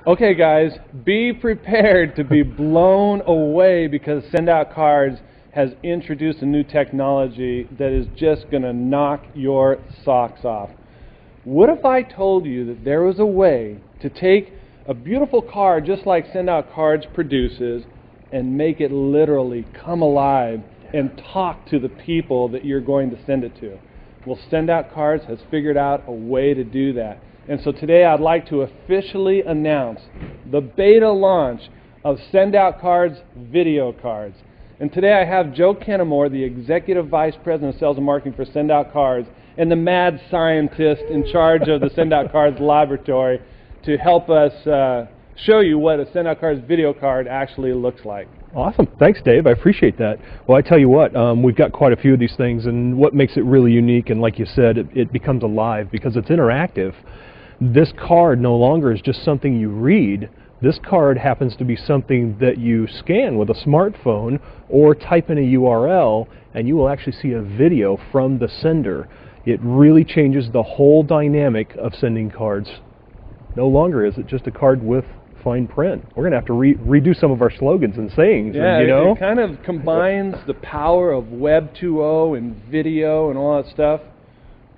Okay guys, be prepared to be blown away because Send Out Cards has introduced a new technology that is just going to knock your socks off. What if I told you that there was a way to take a beautiful card just like Send Out Cards produces and make it literally come alive and talk to the people that you're going to send it to? Well, Send Out Cards has figured out a way to do that. And so today I'd like to officially announce the beta launch of Send Out Cards video cards. And today I have Joe Kennemore, the Executive Vice President of Sales and Marketing for Send Out Cards, and the mad scientist in charge of the Send Out Cards laboratory to help us show you what a Send Out Cards video card actually looks like. Awesome. Thanks, Dave. I appreciate that. Well, I tell you what, we've got quite a few of these things, and what makes it really unique, and like you said, it becomes alive because it's interactive. This card no longer is just something you read. This card happens to be something that you scan with a smartphone or type in a URL, and you will actually see a video from the sender. It really changes the whole dynamic of sending cards. No longer is it just a card with fine print. We're going to have to redo some of our slogans and sayings. Yeah, and, you know? It kind of combines the power of Web 2.0 and video and all that stuff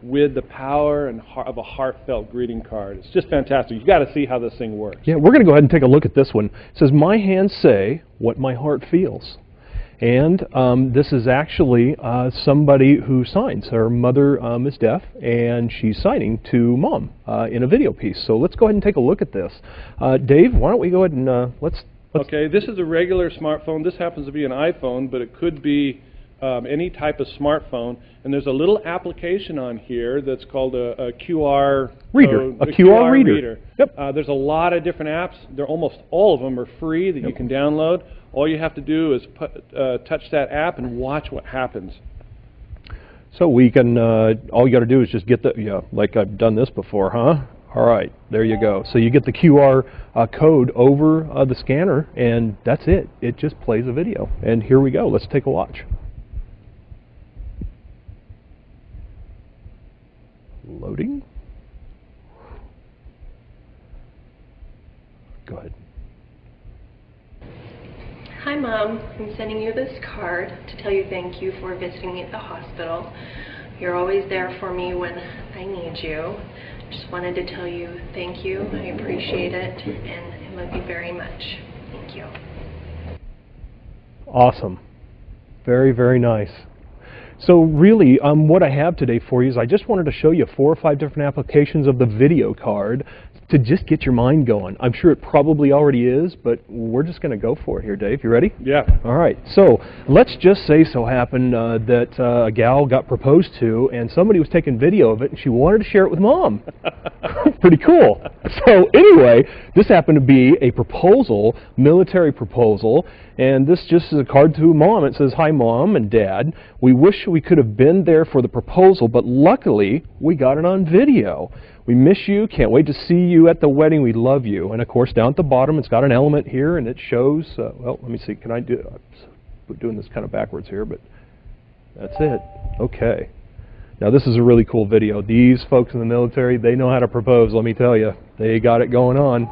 with the power and of a heartfelt greeting card. It's just fantastic. You got to see how this thing works. Yeah, we're going to go ahead and take a look at this one. It says, "My hands say what my heart feels." And this is actually somebody who signs. Her mother is deaf, and she's signing to Mom in a video piece. So let's go ahead and take a look at this. Dave, why don't we go ahead and let's... Okay, this is a regular smartphone. This happens to be an iPhone, but it could be any type of smartphone. And there's a little application on here that's called a QR reader. A QR reader. Yep. There's a lot of different apps. Almost all of them are free that you can download. All you have to do is touch that app and watch what happens. So we can, all you got to do is just get the, yeah, like I've done this before, huh? All right, there you go. So you get the QR code over the scanner, and that's it. It just plays a video. And here we go. Let's take a watch. Loading. Go ahead. Hi Mom, I'm sending you this card to tell you thank you for visiting me at the hospital. You're always there for me when I need you. Just wanted to tell you thank you, I appreciate it, and I love you very much. Thank you. Awesome. Very, very nice. So really, what I have today for you is I just wanted to show you 4 or 5 different applications of the video card to just get your mind going. I'm sure it probably already is, but we're just going to go for it here, Dave. You ready? Yeah. All right. So let's just say so happened that a gal got proposed to, and somebody was taking video of it, and she wanted to share it with Mom. Pretty cool. So anyway, this happened to be a proposal, military proposal, and this just is a card to Mom. It says, "Hi Mom and Dad, we wish we could have been there for the proposal, but luckily we got it on video. We miss you, can't wait to see you at the wedding, we love you." And of course down at the bottom it's got an element here, and it shows, well, let me see, can I do, I'm doing this kind of backwards here, but that's it. Okay. Now this is a really cool video. These folks in the military, they know how to propose, let me tell you. They got it going on.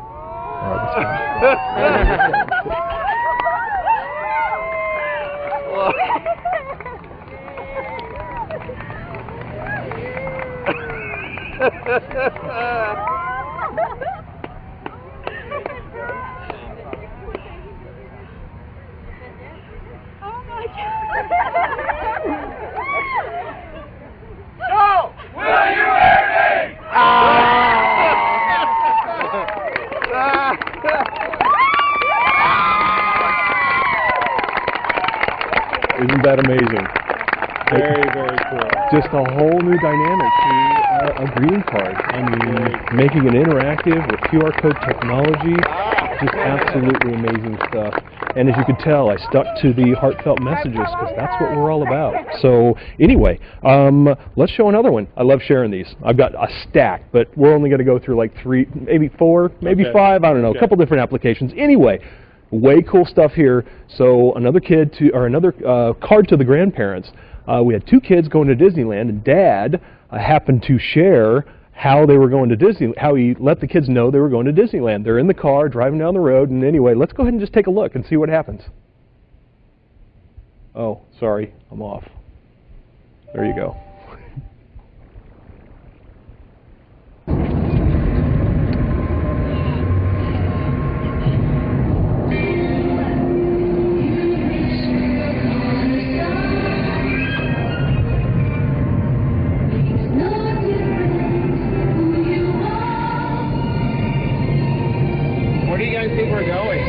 All right, Joe, will you marry me? Isn't that amazing? Very, very cool. Just a whole new dynamic to a greeting card. I mean, making it interactive with QR code technology, just absolutely amazing stuff. And as you could tell, I stuck to the heartfelt messages because that's what we're all about. So anyway, let's show another one. I love sharing these. I've got a stack, but we're only going to go through like 3, maybe 4, maybe 5, I don't know, a couple different applications. Anyway, way cool stuff here. So another kid to, or another card to the grandparents. We had 2 kids going to Disneyland, and Dad happened to share how they were going to Disney, how he let the kids know they were going to Disneyland. They're in the car driving down the road, and anyway, let's go ahead and just take a look and see what happens. Oh, sorry, I'm off. There you go. Where do you guys think we're going?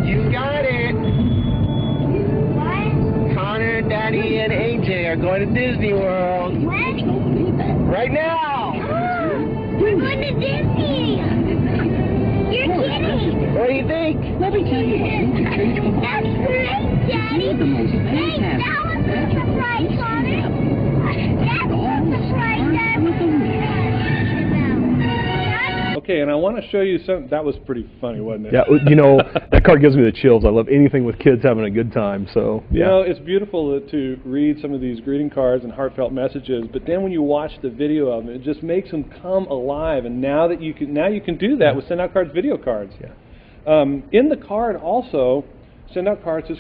You got it! What? Connor, Daddy, and AJ are going to Disney World. When? Right now! We're going to Disney! You're kidding! What do you think? Let me tell you what, That's great, Daddy! the most Hey, fantastic. that was a surprise, Connor! That's a surprise that was Okay, and I want to show you something. That was pretty funny, wasn't it? Yeah, you know, that card gives me the chills. I love anything with kids having a good time, so, You yeah. know, it's beautiful to read some of these greeting cards and heartfelt messages, but then when you watch the video of them, it just makes them come alive. And now you can do that with Send Out Cards video cards. Yeah. In the card also, Send Out Cards is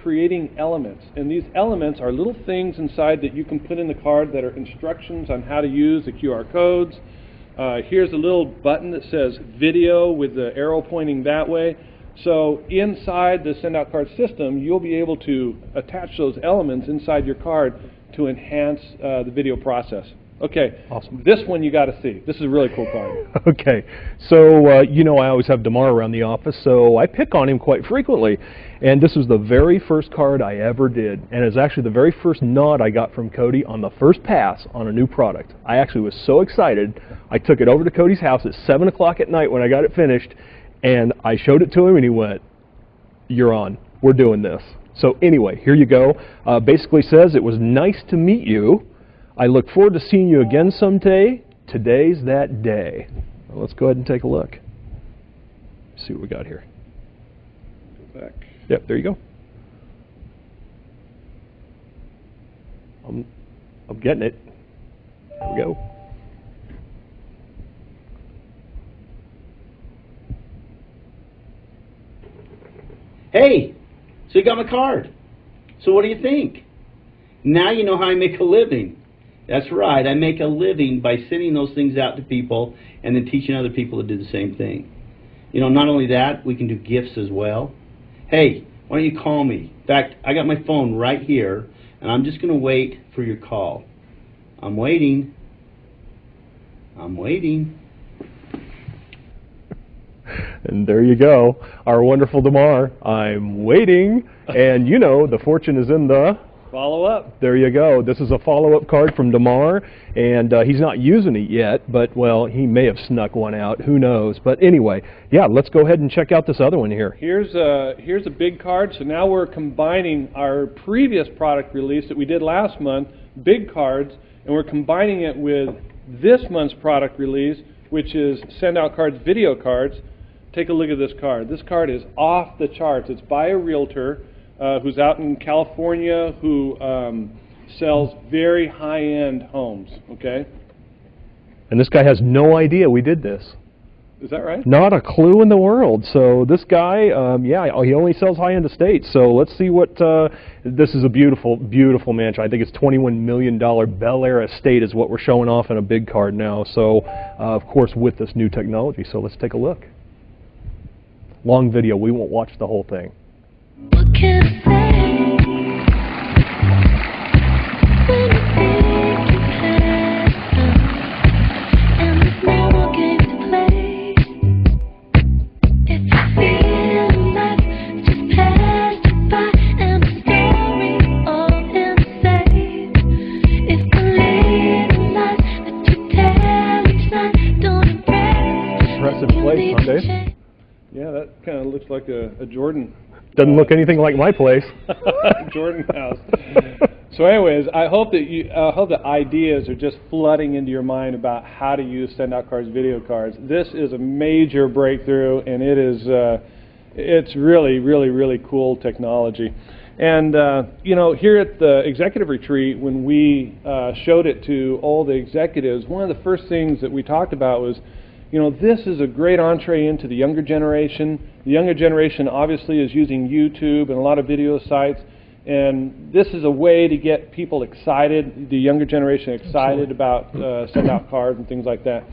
creating elements, and these elements are little things inside that you can put in the card that are instructions on how to use the QR codes. Here's a little button that says video with the arrow pointing that way. So inside the Send Out Card system, you'll be able to attach those elements inside your card to enhance the video process. Okay, Awesome. This one you got to see. This is a really cool card. Okay, so you know I always have DeMar around the office, so I pick on him quite frequently. And this was the very first card I ever did, and it's actually the very first nod I got from Cody on the first pass on a new product. I actually was so excited, I took it over to Cody's house at 7 o'clock at night when I got it finished, and I showed it to him, and he went, "You're on. We're doing this." So anyway, here you go. Basically says, "It was nice to meet you. I look forward to seeing you again someday. Today's that day." Well, let's go ahead and take a look. See what we got here. Go back. Yep, there you go. I'm getting it. There we go. Hey, so you got my card. So what do you think? Now you know how I make a living. That's right, I make a living by sending those things out to people and then teaching other people to do the same thing. You know, not only that, we can do gifts as well. Hey, why don't you call me? In fact, I got my phone right here, and I'm just going to wait for your call. I'm waiting. I'm waiting. And there you go, our wonderful DeMar. I'm waiting, and you know, the fortune is in the... Follow up. There you go. This is a follow-up card from DeMar, and he's not using it yet, but, well, he may have snuck one out. Who knows? But anyway, yeah, let's go ahead and check out this other one here. Here's a big card. So now we're combining our previous product release that we did last month, big cards, and we're combining it with this month's product release, which is Send Out Cards video cards. Take a look at this card. This card is off the charts. It's by a realtor who's out in California, who sells very high-end homes, okay? And this guy has no idea we did this. Is that right? Not a clue in the world. So this guy, yeah, he only sells high-end estates. So let's see what, this is a beautiful, beautiful mansion. I think it's $21 million Bel Air estate is what we're showing off in a big card now. So, of course, with this new technology. So let's take a look. Long video. We won't watch the whole thing. What can I say? When you think you've had enough, and there's no more games to play. It's a feeling life just passed you by, and the story all insane. It's the little lies that you tell each night. Don't impress. Impressive place, huh, Dave? Yeah, that kind of looks like a Jordan. Doesn't look anything like my place. Jordan house. So anyways, I hope that ideas are just flooding into your mind about how to use Send Out Cards video cards. This is a major breakthrough, and it's really, really, really cool technology. And you know, here at the executive retreat, when we showed it to all the executives, one of the first things that we talked about was, you know, this is a great entree into the younger generation. The younger generation obviously is using YouTube and a lot of video sites, and this is a way to get people excited, the younger generation excited about send out cards and things like that.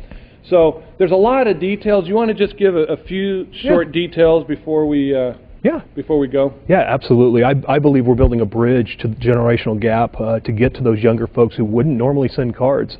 So there's a lot of details. You want to just give a few short details before we before we go? Yeah, absolutely. I believe we're building a bridge to the generational gap to get to those younger folks who wouldn't normally send cards.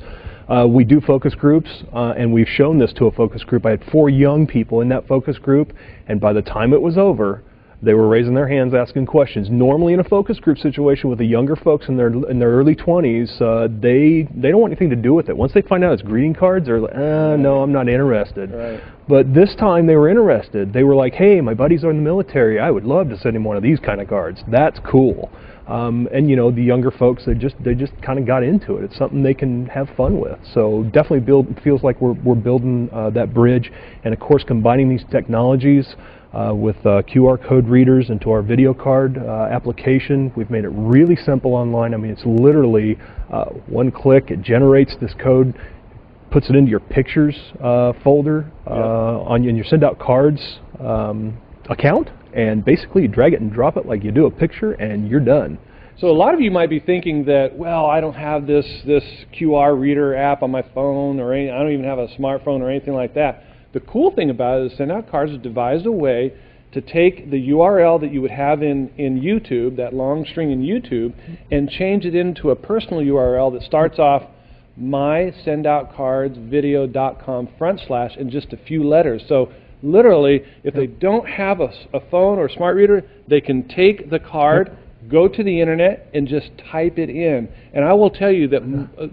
We do focus groups, and we've shown this to a focus group. I had 4 young people in that focus group, and by the time it was over, they were raising their hands, asking questions. Normally in a focus group situation with the younger folks in their early 20s, they don't want anything to do with it. Once they find out it's greeting cards, they're like, no, I'm not interested. Right. But this time they were interested. They were like, hey, my buddies are in the military. I would love to send him one of these kind of cards. That's cool. And you know, the younger folks, they just kind of got into it. It's something they can have fun with. So definitely feels like we're building that bridge, and of course combining these technologies with QR code readers into our video card application. We've made it really simple online. I mean, it's literally one click. It generates this code, puts it into your pictures folder on your send out cards account, and basically you drag it and drop it like you do a picture, and you're done. So a lot of you might be thinking that, well, I don't have this QR reader app on my phone, or I don't even have a smartphone or anything like that. The cool thing about it is Send Out Cards has devised a way to take the URL that you would have in YouTube, that long string in YouTube, and change it into a personal URL that starts off mysendoutcardsvideo.com / and just a few letters. So literally, if they don't have a phone or smart reader, they can take the card, go to the internet, and just type it in. And I will tell you that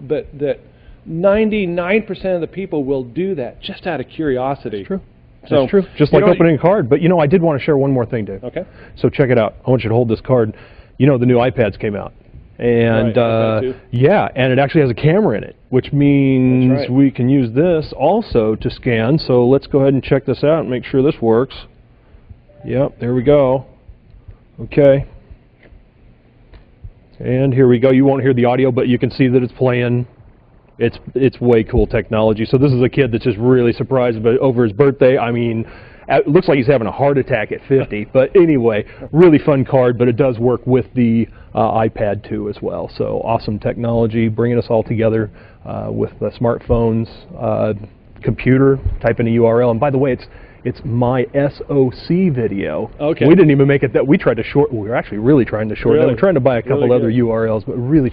that 99% of the people will do that just out of curiosity. That's true. So, that's true. Just like opening a card. But you know, I did want to share one more thing, Dave. Okay. So check it out. I want you to hold this card. You know, the new iPads came out. And yeah, and it actually has a camera in it, which means we can use this also to scan. So let's go ahead and check this out and make sure this works. Yep, there we go. Okay. And here we go. You won't hear the audio, but you can see that it's playing. It's way cool technology. So this is a kid that's just really surprised about over his birthday. I mean, it looks like he's having a heart attack at 50. But anyway, really fun card, but it does work with the iPad too as well. So awesome technology, bringing us all together with the smartphones, computer, type in a URL. And by the way, it's my SOC video. Okay. We didn't even make it that. We tried to short. We were actually really trying to shorten it. I'm trying to buy a couple other URLs, but really